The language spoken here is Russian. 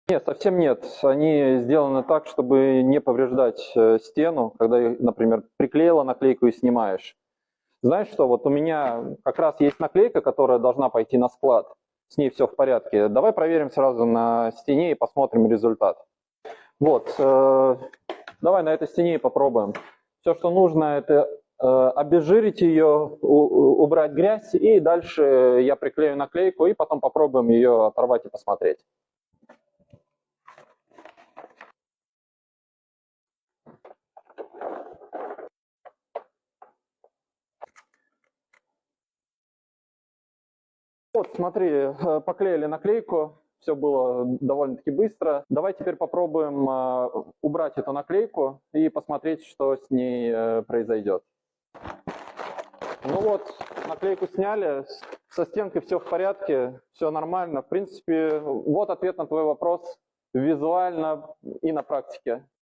Нет, совсем нет. Они сделаны так, чтобы не повреждать стену, когда, например, приклеила наклейку и снимаешь. Знаешь что, вот у меня как раз есть наклейка, которая должна пойти на склад. С ней все в порядке. Давай проверим сразу на стене и посмотрим результат. Вот, давай на этой стене и попробуем. Все, что нужно, это обезжирить ее, убрать грязь, и дальше я приклею наклейку, и потом попробуем ее оторвать и посмотреть. Вот, смотри, поклеили наклейку, все было довольно-таки быстро. Давай теперь попробуем убрать эту наклейку и посмотреть, что с ней произойдет. Ну вот, наклейку сняли, со стенкой все в порядке, все нормально. В принципе, вот ответ на твой вопрос визуально и на практике.